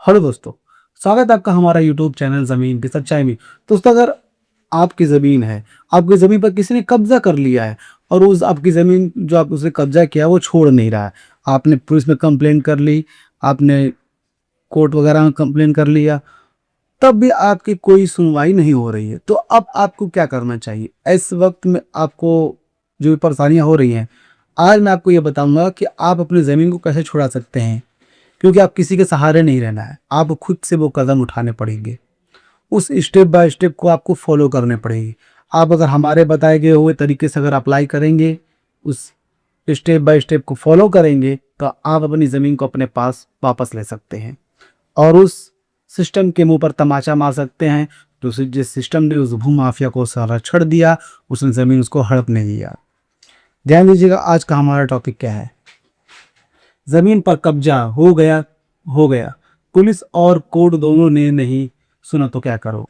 Hello दोस्तों, स्वागत है आपका हमारा यूट्यूब चैनल ज़मीन की सच्चाई में। दोस्तों, अगर आपकी ज़मीन है, आपकी ज़मीन पर किसी ने कब्जा कर लिया है और उस आपकी ज़मीन जो आप उसने कब्जा किया वो छोड़ नहीं रहा है, आपने पुलिस में कंप्लेंट कर ली, आपने कोर्ट वगैरह में कंप्लेंट कर लिया, तब भी आपकी कोई सुनवाई नहीं हो रही है, तो अब आपको क्या करना चाहिए? इस वक्त में आपको जो भी परेशानियाँ हो रही हैं, आज मैं आपको ये बताऊंगा कि आप अपनी ज़मीन को कैसे छुड़ा सकते हैं। क्योंकि आप किसी के सहारे नहीं रहना है, आपको खुद से वो कदम उठाने पड़ेंगे। उस स्टेप बाय स्टेप को आपको फॉलो करने पड़ेगी। आप अगर हमारे बताए गए हुए तरीके से अगर अप्लाई करेंगे, उस स्टेप बाय स्टेप को फॉलो करेंगे, तो आप अपनी ज़मीन को अपने पास वापस ले सकते हैं और उस सिस्टम के मुंह पर तमाचा मार सकते हैं जिस सिस्टम ने उस भू माफिया को सारा छड़ दिया, उसने ज़मीन उसको हड़प नहीं दिया। ध्यान दीजिएगा, आज का हमारा टॉपिक क्या है। जमीन पर कब्जा हो गया, पुलिस और कोर्ट दोनों ने नहीं सुना तो क्या करो।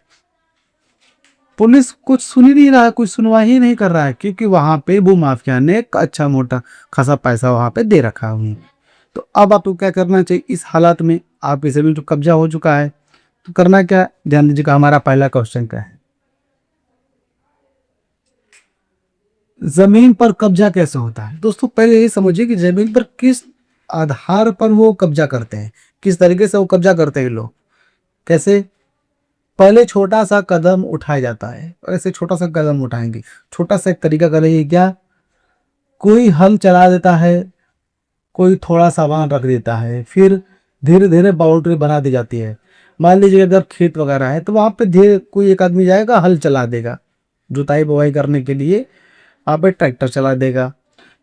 पुलिस कुछ सुन ही नहीं रहा है, कुछ सुनवाई ही नहीं कर रहा है, क्योंकि वहां पे भूमाफिया ने एक अच्छा मोटा खासा पैसा वहां पे दे रखा है। तो अब आपको क्या करना चाहिए इस हालात में? आपकी जमीन तो कब्जा हो चुका है, तो करना क्या है? ध्यान दीजिएगा, हमारा पहला क्वेश्चन क्या है। जमीन पर कब्जा कैसे होता है? दोस्तों, पहले ये समझिए कि जमीन पर किस आधार पर वो कब्जा करते हैं, किस तरीके से वो कब्जा करते हैं लोग। कैसे? पहले छोटा सा कदम उठाया जाता है, ऐसे छोटा सा कदम उठाएंगे। छोटा सा एक तरीका करेंगे क्या, कोई हल चला देता है, कोई थोड़ा सामान रख देता है, फिर धीरे धीरे बाउंड्री बना दी जाती है। मान लीजिए अगर खेत वगैरह है तो वहां पे धीरे कोई एक आदमी जाएगा, हल चला देगा जुताई बुवाई करने के लिए, वहां पे ट्रैक्टर चला देगा।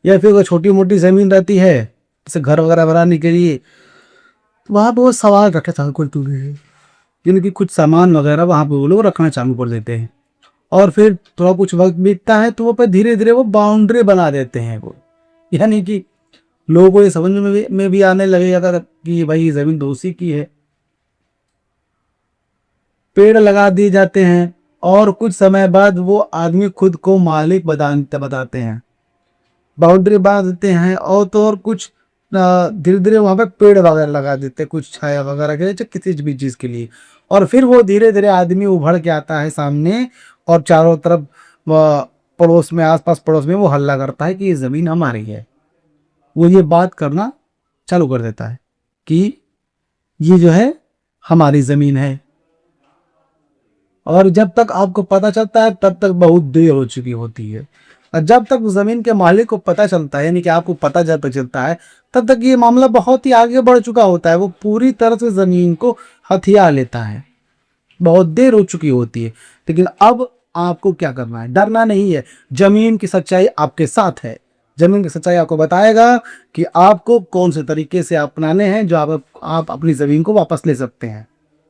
या फिर अगर छोटी मोटी जमीन रहती है जैसे घर वगैरह बनाने के लिए, तो वहां पे वो सवाल रखे था कोई यानी कि कुछ सामान वगैरह वहां पे वो लोग रखना चालू कर देते हैं। और फिर थोड़ा कुछ वक्त बीतता है तो वो पे धीरे धीरे वो बाउंड्री बना देते हैं वो, यानी कि लोगों को ये समझ में भी आने लगेगा अगर कि भाई जमीन तो उसी की है। पेड़ लगा दिए जाते हैं और कुछ समय बाद वो आदमी खुद को मालिक बताते हैं, बाउंड्री बना देते हैं। और तो और कुछ धीरे धीरे वहां पे पेड़ वगैरह लगा देते हैं, कुछ छाया वगैरह के लिए, किसी भी चीज के लिए। और फिर वो धीरे धीरे आदमी उभर के आता है सामने और चारों तरफ पड़ोस में, आसपास पड़ोस में वो हल्ला करता है कि ये जमीन हमारी है। वो ये बात करना चालू कर देता है कि ये जो है हमारी जमीन है। और जब तक आपको पता चलता है तब तक बहुत देर हो चुकी होती है। और जब तक जमीन के मालिक को पता चलता है, यानी कि आपको पता जब तक चलता है, तब तक ये मामला बहुत ही आगे बढ़ चुका होता है। वो पूरी तरह से जमीन को हथिया लेता है, बहुत देर हो चुकी होती है। लेकिन अब आपको क्या करना है? डरना नहीं है। जमीन की सच्चाई आपके साथ है। जमीन की सच्चाई आपको बताएगा कि आपको कौन से तरीके से अपनाने हैं जो आप अपनी जमीन को वापस ले सकते हैं।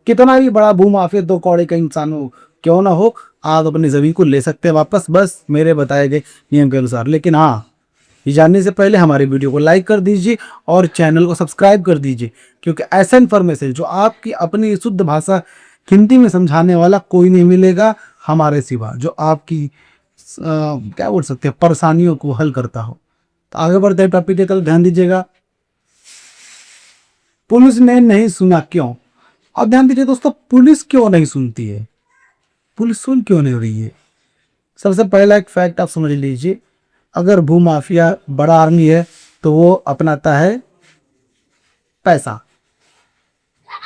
कितना भी बड़ा भूमाफिया दो कौड़े का इंसान हो क्यों ना हो, आप अपनी जमीन को ले सकते हैं वापस, बस मेरे बताए गए नियम के अनुसार। लेकिन हाँ, ये जानने से पहले हमारी वीडियो को लाइक कर दीजिए और चैनल को सब्सक्राइब कर दीजिए, क्योंकि ऐसा इन्फॉर्मेशन जो आपकी अपनी शुद्ध भाषा हिंदी में समझाने वाला कोई नहीं मिलेगा हमारे सिवा, जो आपकी क्या बोल सकते हैं, परेशानियों को हल करता हो। तो आगे बढ़ते हैं टॉपिक की तरफ, ध्यान दीजिएगा। पुलिस ने नहीं सुना क्यों? अब ध्यान दीजिए दोस्तों, पुलिस क्यों नहीं सुनती है, पुलिस सुन क्यों नहीं रही है? सबसे पहला एक फैक्ट आप समझ लीजिए, अगर भूमाफिया बड़ा आर्मी है तो वो अपनाता है पैसा,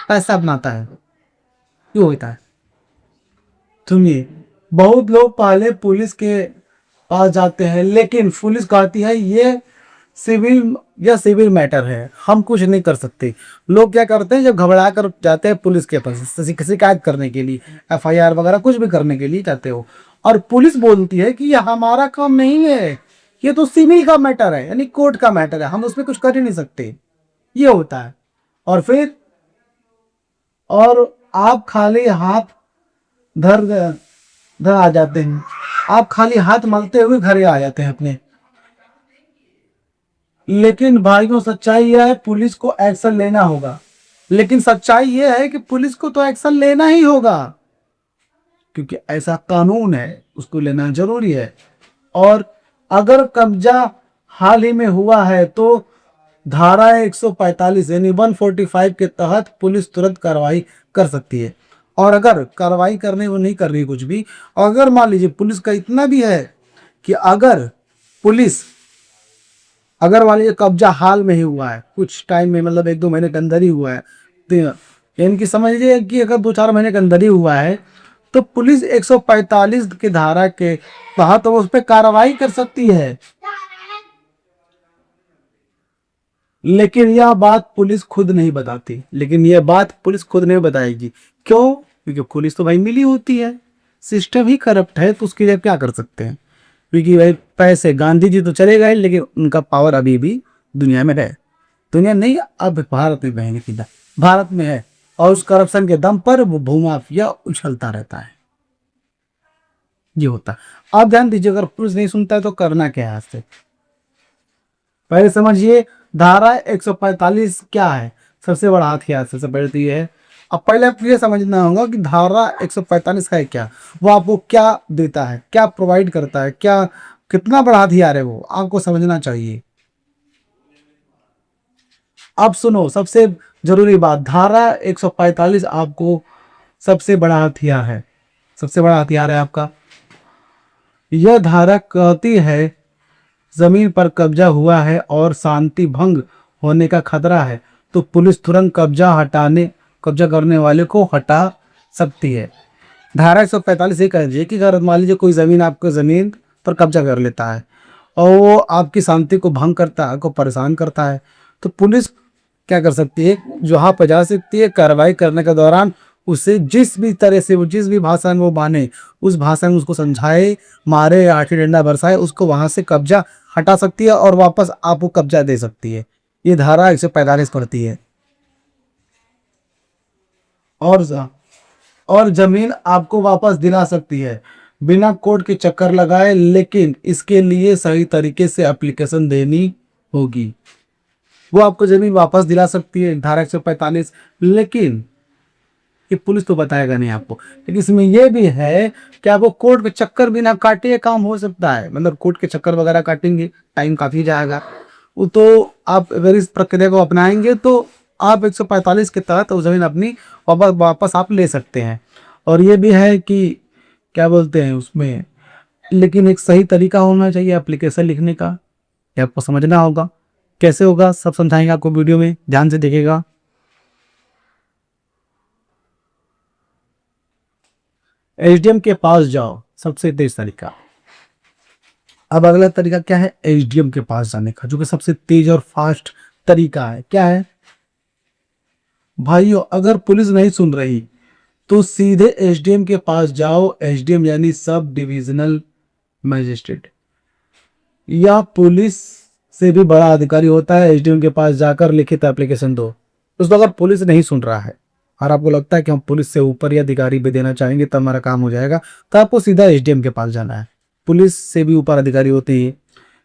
पैसा अपनाता है। क्यों होता है? सुनिए, बहुत लोग पहले पुलिस के पास जाते हैं, लेकिन पुलिस कहती है ये सिविल मैटर है, हम कुछ नहीं कर सकते। लोग क्या करते हैं, जब घबरा कर जाते हैं पुलिस के पास शिकायत करने के लिए, एफआईआर वगैरह कुछ भी करने के लिए जाते हो, और पुलिस बोलती है कि ये हमारा काम नहीं है, ये तो सिविल का मैटर है, यानी कोर्ट का मैटर है, हम उसमें कुछ कर ही नहीं सकते। ये होता है। और फिर आप खाली हाथ धर धर आ जाते हैं, आप खाली हाथ मलते हुए घर आ जाते हैं अपने। लेकिन भाइयों, सच्चाई यह है, पुलिस को एक्शन लेना होगा। लेकिन सच्चाई यह है कि पुलिस को तो एक्शन लेना ही होगा, क्योंकि ऐसा कानून है, उसको लेना जरूरी है। और अगर कब्जा हाल ही में हुआ है तो धारा 145 यानी 145 के तहत पुलिस तुरंत कार्रवाई कर सकती है। और अगर कार्रवाई करने वो नहीं कर रही कुछ भी, अगर मान लीजिए पुलिस का इतना भी है कि अगर पुलिस, अगर मान लीजिए कब्जा हाल में ही हुआ है, कुछ टाइम में, मतलब 1-2 महीने के अंदर ही हुआ है, तो इनकी समझ लीजिए कि अगर 2-4 महीने के अंदर ही हुआ है, तो पुलिस 145 की धारा के तहत तो उस पर कार्रवाई कर सकती है। लेकिन यह बात पुलिस खुद नहीं बताती, लेकिन यह बात पुलिस खुद नहीं बताएगी। क्यों? क्योंकि पुलिस तो भाई मिली होती है, सिस्टम ही करप्ट है, तो उसके लिए क्या कर सकते हैं? क्योंकि भाई पैसे, गांधी जी तो चले गए लेकिन उनका पावर अभी भी दुनिया में है। दुनिया नहीं, अब भारत में बहेंगे सीधा, भारत में है। और उस करप्शन के दम पर वो भूमाफिया उछलता रहता है। ये होता है। आप ध्यान दीजिए, अगर पुलिस नहीं सुनता है तो करना क्या है इससे? पहले समझिए धारा 145 क्या है। सबसे बड़ा हथियार सबसे पहले तो ये है। अब पहले आपको ये समझना होगा कि धारा 145 है क्या, वो आपको क्या देता है, क्या प्रोवाइड करता है, क्या, कितना बड़ा हथियार है, वो आपको समझना चाहिए। अब सुनो, सबसे जरूरी बात, धारा 145 आपको सबसे बड़ा हथियार है, सबसे बड़ा हथियार है आपका। यह धारा कहती है जमीन पर कब्जा हुआ है और शांति भंग होने का खतरा है तो पुलिस तुरंत कब्जा करने वाले को हटा सकती है। धारा 145 ये कह रही है कि अगर मान लीजिए कोई जमीन, आपको जमीन पर कब्जा कर लेता है और वो आपकी शांति को भंग करता है, आपको परेशान करता है, तो पुलिस क्या कर सकती है? जहाँ पर जा सकती है, कार्रवाई करने के दौरान उसे जिस भी तरह से, वो जिस भी भाषा में वो माने, उस भाषा में उसको समझाए, मारे, लाठी डंडा बरसाए, उसको वहां से कब्जा हटा सकती है और वापस आपको कब्जा दे सकती है। ये धारा 145 पड़ती है। और और जमीन आपको वापस दिला सकती है बिना कोर्ट के चक्कर लगाए, लेकिन इसके लिए सही तरीके से एप्लीकेशन देनी होगी। वो आपको जमीन वापस दिला सकती है धारा 145, लेकिन ये पुलिस तो बताएगा नहीं आपको। लेकिन इसमें यह भी है कि आपको कोर्ट के चक्कर बिना काटे ये काम हो सकता है। मतलब कोर्ट के चक्कर वगैरह काटेंगे, टाइम काफी जाएगा। वो तो आप अगर इस प्रक्रिया को अपनाएंगे तो आप 145 के तहत वो जमीन अपनी वापस आप ले सकते हैं। और ये भी है कि क्या बोलते हैं उसमें, लेकिन एक सही तरीका होना चाहिए एप्लीकेशन लिखने का। ये आपको समझना होगा। कैसे होगा सब समझाएंगे आपको वीडियो में, ध्यान से देखिएगा। एसडीएम के पास जाओ, सबसे तेज तरीका। अब अगला तरीका क्या है? एसडीएम के पास जाने का, जो कि सबसे तेज और फास्ट तरीका है। क्या है भाइयों? अगर पुलिस नहीं सुन रही तो सीधे एसडीएम के पास जाओ। एसडीएम यानी सब डिविजनल मजिस्ट्रेट, या पुलिस से भी बड़ा अधिकारी होता है। एसडीएम के पास जाकर लिखित एप्लीकेशन दो। दोस्तों, अगर पुलिस नहीं सुन रहा है और आपको लगता है कि हम पुलिस से ऊपर या अधिकारी भी देना चाहेंगे तब हमारा काम हो जाएगा, तो आपको सीधा एसडीएम के पास जाना है। पुलिस से भी ऊपर अधिकारी होते हैं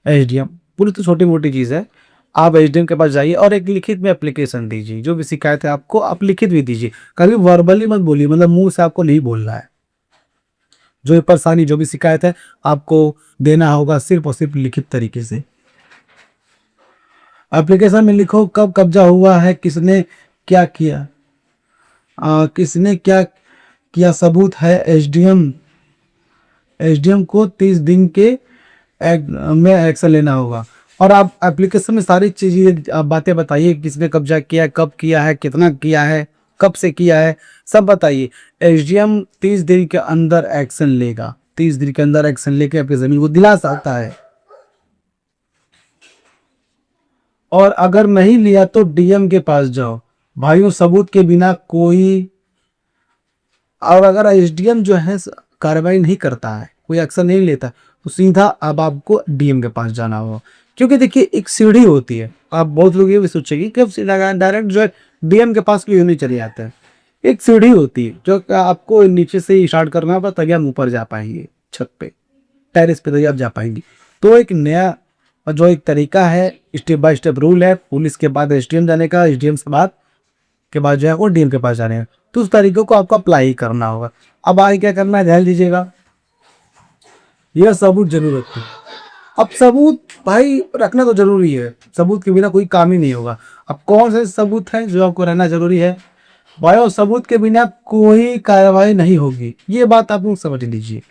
एसडीएम। पुलिस तो छोटी मोटी चीज़ है। आप एसडीएम के पास जाइए और एक लिखित में एप्लीकेशन दीजिए। जो भी शिकायत है आपको, आप लिखित भी दीजिए। कभी वर्बली मत बोलिए, मतलब मुंह से आपको नहीं बोलना है। जो भी परेशानी, जो भी शिकायत है, आपको देना होगा सिर्फ और सिर्फ लिखित तरीके से। एप्लीकेशन में लिखो कब कब्जा हुआ है, किसने क्या किया, किसने क्या किया, सबूत है। एसडीएम को 30 दिन के में एक्शन लेना होगा। और आप एप्लीकेशन में सारी चीजें, आप बातें बताइए, किसने कब्जा किया है, कब किया है, कितना किया है, कब से किया है, सब बताइए। एसडीएम 30 दिन के अंदर एक्शन लेगा। 30 दिन के अंदर एक्शन लेके आपकी जमीन को दिला सकता है। और अगर नहीं लिया तो डीएम के पास जाओ। भाइयों, सबूत के बिना कोई, और अगर एसडीएम जो है कार्रवाई नहीं करता है, कोई एक्शन नहीं लेता, तो सीधा अब आपको डीएम के पास जाना होगा। क्योंकि देखिए एक सीढ़ी होती है। आप बहुत लोग ये भी सोचेंगे कि सीधा डायरेक्ट जो है डीएम के पास क्यों नहीं चले जाते हैं। एक सीढ़ी होती है जो आपको नीचे से ही स्टार्ट करना होगा, तभी हम ऊपर जा पाएंगे, छत पे, टेरिस पे, तभी आप जा पाएंगे। तो एक नया जो एक तरीका है, स्टेप बाय स्टेप रूल है। पुलिस के बाद एसडीएम जाने का, एसडीएम के बाद जो है वो डीएम के पास जाने का। तो उस तरीके को आपको अप्लाई करना होगा। अब आगे क्या करना है, ध्यान दीजिएगा। यह सबूत जरूरत है। अब सबूत भाई रखना तो जरूरी है, सबूत के बिना कोई काम ही नहीं होगा। अब कौन से सबूत है जो आपको रहना जरूरी है भाई, और सबूत के बिना कोई कार्रवाई नहीं होगी, ये बात आप लोग समझ लीजिए।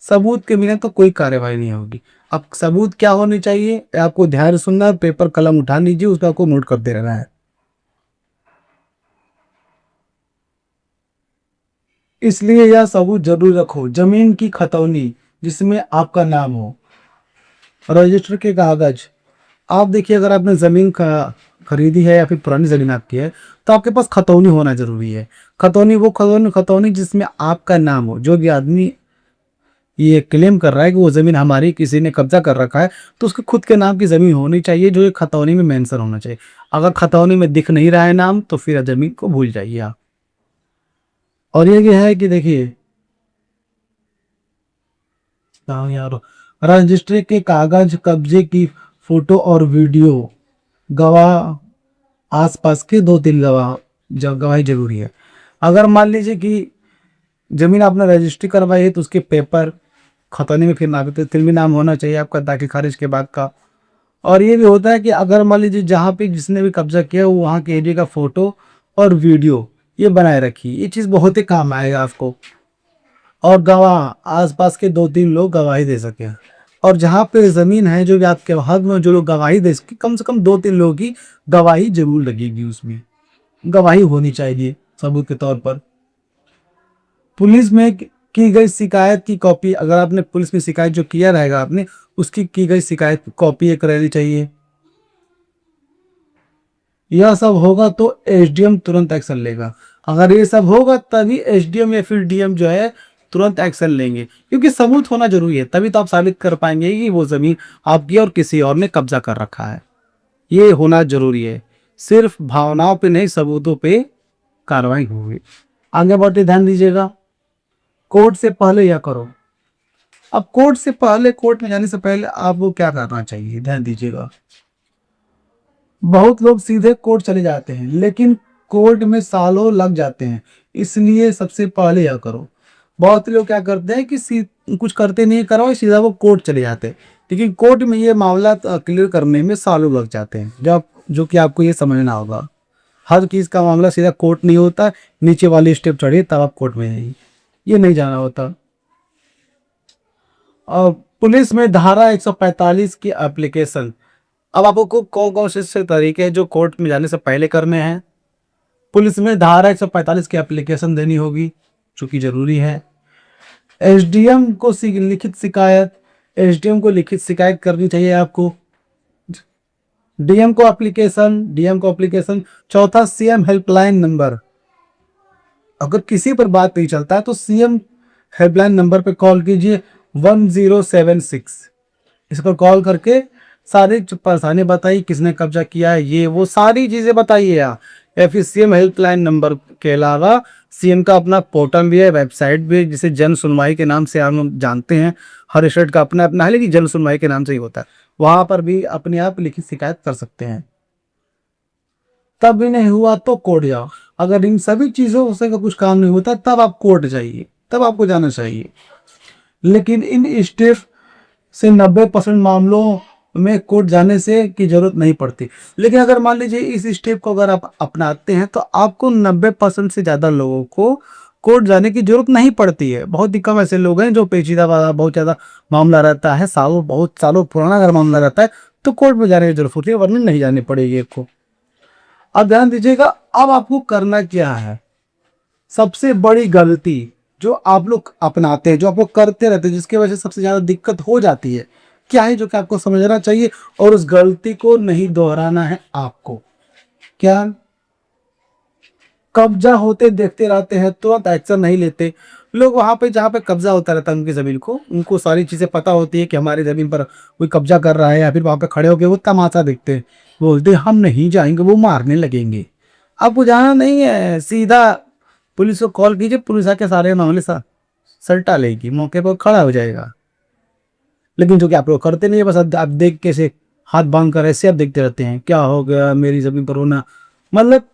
सबूत के बिना तो कोई कार्रवाई नहीं होगी। अब सबूत क्या होनी चाहिए, ये आपको ध्यान से सुनना, पेपर कलम उठा लीजिए, उसका आपको नोट करते रहना है। इसलिए यह सबूत जरूर रखो, जमीन की खतौनी जिसमें आपका नाम हो, रजिस्टर के कागज। आप देखिए, अगर आपने जमीन का खरीदी है या फिर पुरानी जमीन आपकी है, तो आपके पास खतौनी होना जरूरी है। खतौनी वो खतौनी जिसमें आपका नाम हो। जो भी आदमी ये क्लेम कर रहा है कि वो जमीन हमारी, किसी ने कब्जा कर रखा है, तो उसके खुद के नाम की जमीन होनी चाहिए, जो ये खतौनी में मेंशन होना चाहिए। अगर खतौनी में दिख नहीं रहा है नाम, तो फिर जमीन को भूल जाइए आप। और ये क्या है कि देखिए, हाँ यार, रजिस्ट्री के कागज, कब्जे की फोटो और वीडियो, गवाह, आसपास के 2-3 गवाह, गवाही जरूरी है। अगर मान लीजिए कि जमीन आपने रजिस्ट्री करवाई है, तो उसके पेपर खतौनी में फिर भी नाम होना चाहिए आपका, ताकि खारिज के बाद का। और ये भी होता है कि अगर मान लीजिए जहाँ पे जिसने भी कब्जा किया, वो वहाँ के एरिया का फोटो और वीडियो ये बनाए रखिए, ये चीज़ बहुत ही काम आएगा आपको। और गवाह, आसपास के 2-3 लोग गवाही दे सके। और जहाँ पे जमीन है, जो भी आपके हक में जो लोग गवाही दे सके, कम से कम 2-3 लोगों की गवाही जरूर लगेगी, उसमें गवाही होनी चाहिए सबूत के तौर पर। पुलिस में की गई शिकायत की कॉपी, अगर आपने पुलिस में शिकायत जो किया रहेगा आपने, उसकी की गई शिकायत की कॉपी एक रहनी चाहिए। यह सब होगा तो एसडीएम तुरंत एक्शन लेगा। अगर ये सब होगा तभी एसडीएम या फिर डीएम जो है तुरंत एक्शन लेंगे, क्योंकि सबूत होना जरूरी है, तभी तो आप साबित कर पाएंगे कि वो जमीन आपकी और किसी और ने कब्जा कर रखा है। ये होना जरूरी है। सिर्फ भावनाओं पे नहीं, सबूतों पे कार्रवाई होगी। आगे बढ़ते ध्यान दीजिएगा। कोर्ट से पहले यह करो। अब कोर्ट से पहले, कोर्ट में जाने से पहले आपको क्या करना चाहिए, ध्यान दीजिएगा। बहुत लोग सीधे कोर्ट चले जाते हैं, लेकिन कोर्ट में सालों लग जाते हैं, इसलिए सबसे पहले यह करो। बहुत लोग क्या करते हैं कि कुछ करते नहीं, करो सीधा वो कोर्ट चले जाते हैं, लेकिन कोर्ट में ये मामला क्लियर करने में सालों लग जाते हैं, जो कि आपको ये समझना होगा। हर चीज़ का मामला सीधा कोर्ट नहीं होता, नीचे वाली स्टेप चढ़िए तब आप कोर्ट में जाइए, ये नहीं जाना होता। और पुलिस में धारा 145 की एप्लीकेशन। अब आपको कौन कौन से तरीके हैं जो कोर्ट में जाने से पहले करने हैं। पुलिस में धारा 145 की एप्लीकेशन देनी होगी, जो कि जरूरी है। एसडीएम को लिखित शिकायत, एसडीएम को लिखित शिकायत करनी चाहिए आपको। डीएम को एप्लीकेशन। चौथा, सीएम हेल्पलाइन नंबर। अगर किसी पर बात नहीं चलता है तो सीएम हेल्पलाइन नंबर पे कॉल कीजिए, 1076। इस पर कॉल करके सारी परेशानी बताइए, किसने कब्जा किया है, ये वो सारी चीजें बताइए आप। या फिर सीएम हेल्पलाइन नंबर के अलावा सीएम का अपना पोर्टल भी है, वेबसाइट भी है, जिसे जन सुनवाई के नाम से हम लोग जानते हैं। हर स्टेट का अपना अपना है, लेकिन जन सुनवाई के नाम से ही होता है। वहां पर भी अपने आप लिखित शिकायत कर सकते हैं। तब भी नहीं हुआ तो कोर्ट जाओ। अगर इन सभी चीजों से कुछ काम नहीं होता, तब आप कोर्ट जाइए, तब आपको जाना चाहिए। लेकिन इन स्टेप से 90% मामलों में कोर्ट जाने से की जरूरत नहीं पड़ती। लेकिन अगर मान लीजिए इस स्टेप को अगर आप अपनाते हैं, तो आपको 90% से ज्यादा लोगों को कोर्ट जाने की जरूरत नहीं पड़ती है। बहुत ही कम ऐसे लोग हैं जो पेचीदा वाला बहुत ज्यादा मामला रहता है, बहुत सालों पुराना अगर मामला रहता है, तो कोर्ट में जाने की जरूरत होती है, वरना नहीं जानी पड़ेगी आपको। अब ध्यान दीजिएगा, अब आपको करना क्या है। सबसे बड़ी गलती जो आप लोग अपनाते हैं, जो आप लोग करते रहते हैं, जिसकी वजह से सबसे ज्यादा दिक्कत हो जाती है, क्या है जो कि आपको समझना चाहिए और उस गलती को नहीं दोहराना है आपको। क्या? कब्जा होते देखते रहते हैं, तुरंत एक्शन नहीं लेते। लोग वहां पे जहाँ पे कब्जा होता रहता है उनकी जमीन को, उनको सारी चीजें पता होती है कि हमारी जमीन पर कोई कब्जा कर रहा है, या फिर वहां पे खड़े होकर वो तमाशा देखते हैं, बोलते हैं, हम नहीं जाएंगे, वो मारने लगेंगे। आपको जाना नहीं है, सीधा पुलिस को कॉल कीजिए, पुलिस आके सारे मामले सल्टा लेगी, मौके पर खड़ा हो जाएगा। लेकिन जो कि आप लोग करते नहीं है, बस आप देख के से हाथ बांध कर ऐसे आप देखते रहते हैं, क्या हो गया मेरी जमीन पर रोना, मतलब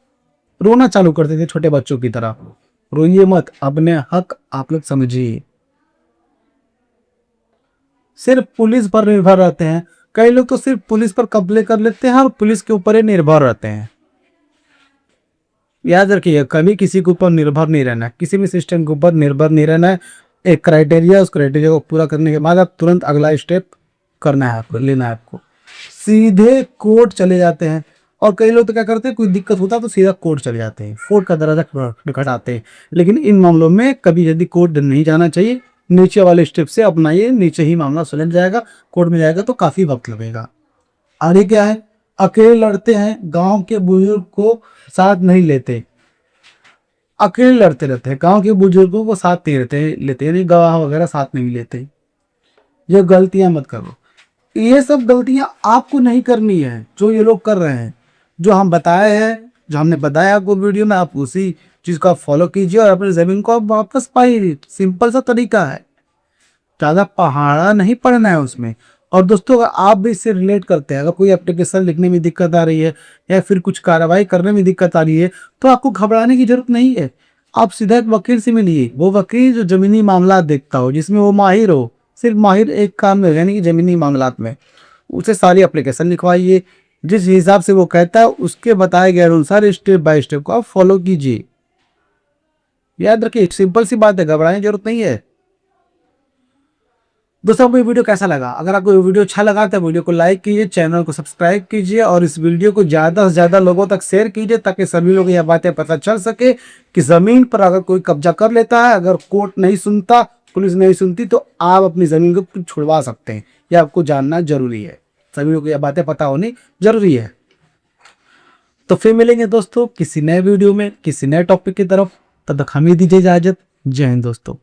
रोना चालू कर देते छोटे बच्चों की तरह। रोइए मत, अपने हक आप लोग समझिए। सिर्फ पुलिस पर निर्भर रहते हैं। कई लोग तो सिर्फ पुलिस पर कब्जे कर लेते हैं और पुलिस के ऊपर ही निर्भर रहते हैं। याद रखिए, कभी किसी के ऊपर निर्भर नहीं रहना है, किसी भी सिस्टम के ऊपर निर्भर नहीं रहना है। एक क्राइटेरिया, उस क्राइटेरिया को पूरा करने के बाद आप तुरंत अगला स्टेप करना है, आपको लेना है। आपको सीधे कोर्ट चले जाते हैं। और कई लोग तो क्या करते हैं, कोई दिक्कत होता है तो सीधा कोर्ट चले जाते हैं, कोर्ट का दरवाजा खटखटाते हैं। लेकिन इन मामलों में कभी यदि कोर्ट नहीं जाना चाहिए, नीचे वाले स्टेप से अपनाइए, नीचे ही मामला सुलझ जाएगा। कोर्ट में जाएगा तो काफी वक्त लगेगा। आगे क्या है, अकेले लड़ते हैं, गांव के बुजुर्ग को साथ नहीं लेते। अकेले लड़ते रहते हैं, गांव के बुजुर्गों को साथ नहीं लेते यानी गवाह वगैरह साथ नहीं लेते। ये गलतियां मत करो। ये सब गलतियां आपको नहीं करनी है जो ये लोग कर रहे हैं। जो हम बताए हैं, जो हमने बताया आपको वीडियो में, आप उसी चीज को आप फॉलो कीजिए और अपनी जमीन को आप वापस पाइए। सिंपल सा तरीका है, ज्यादा पहाड़ा नहीं पड़ना है उसमें। और दोस्तों, अगर आप भी इससे रिलेट करते हैं, अगर कोई एप्लीकेशन लिखने में दिक्कत आ रही है या फिर कुछ कार्रवाई करने में दिक्कत आ रही है, तो आपको घबराने की जरूरत नहीं है। आप सीधा एक वकील से मिलिए, वो वकील जो जमीनी मामला देखता हो, जिसमें वो माहिर हो, सिर्फ माहिर एक काम में, यानी कि जमीनी मामलात में। उसे सारी एप्लीकेशन लिखवाइए, जिस हिसाब से वो कहता है उसके बताए गए अनुसार स्टेप बाय स्टेप को आप फॉलो कीजिए। याद रखिए, सिंपल सी बात है, घबराने की जरूरत नहीं है। दोस्तों, आपको ये वीडियो कैसा लगा? अगर आपको ये वीडियो अच्छा लगा तो वीडियो को लाइक कीजिए, चैनल को सब्सक्राइब कीजिए और इस वीडियो को ज़्यादा से ज़्यादा लोगों तक शेयर कीजिए, ताकि सभी लोग यह बातें पता चल सके कि ज़मीन पर अगर कोई कब्जा कर लेता है, अगर कोर्ट नहीं सुनता, पुलिस नहीं सुनती, तो आप अपनी ज़मीन को छुड़वा सकते हैं। यह आपको जानना जरूरी है, सभी लोग यह बातें पता होनी जरूरी है। तो फिर मिलेंगे दोस्तों किसी नए वीडियो में, किसी नए टॉपिक की तरफ। तब तक हमें दीजिए इजाजत। जय हिंद दोस्तों।